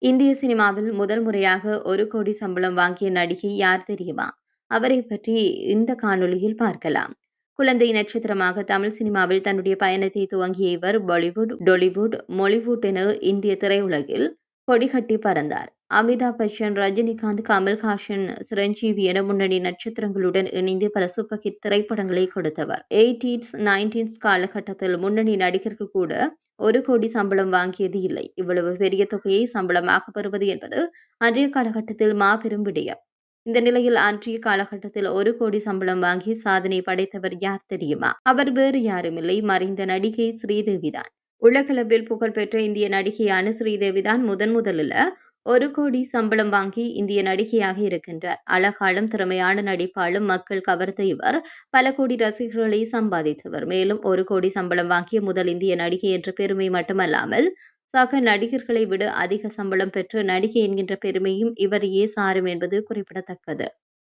இந்திய சினிமாவில் முதல் முறையாக 1 கோடி சம்பளம் வாங்கிய நடிகை யார் தெரியுமா? அவரை பற்றி இந்த காணொளியில் பார்க்கலாம். குழந்தை நட்சத்திரமாக தமிழ் சினிமாவில் தன்னுடைய பயணத்தை துவங்கிய இவர் பாலிவுட், டொலிவுட், மொலிவுட் என இந்திய திரையுலகில் கொடிகட்டி பறந்தார். அமிதாப் பச்சன், ரஜினிகாந்த், கமல்ஹாசன், சிரஞ்சீவி என முன்னணி நட்சத்திரங்களுடன் இணைந்து பல சூப்பர் ஹிட் திரைப்படங்களை கொடுத்தவர். 80s, 90s காலகட்டத்தில் முன்னணி நடிகர்கள் கூட 1 கோடி சம்பளம் வாங்கியது இல்லை. இவ்வளவு பெரிய தொகையை சம்பளமாக பெறுவது என்பது அன்றைய காலகட்டத்தில் மாபெரும் விடயம். இந்த நிலையில் அன்றைய காலகட்டத்தில் 1 கோடி சம்பளம் வாங்கி சாதனை படைத்தவர் யார் தெரியுமா? அவர் வேறு யாருமில்லை, மறைந்த நடிகை ஸ்ரீதேவிதான். உலகளவில் புகழ்பெற்ற இந்திய நடிகையான ஸ்ரீதேவிதான் முதலில் 1 கோடி சம்பளம் வாங்கி இந்திய நடிகையாக இருக்கின்றார். அழகாலும் திறமையான நடிப்பாலும் மக்கள் கவர்ந்த இவர் பல கோடி ரசிகர்களை சம்பாதித்தவர். மேலும் 1 கோடி சம்பளம் வாங்கிய முதல் இந்திய நடிகை என்ற பெருமை மட்டுமல்லாமல் சக நடிகர்களை விட அதிக சம்பளம் பெற்ற நடிகை என்கின்ற பெருமையும் இவரையே சாரும் என்பது குறிப்பிடத்தக்கது.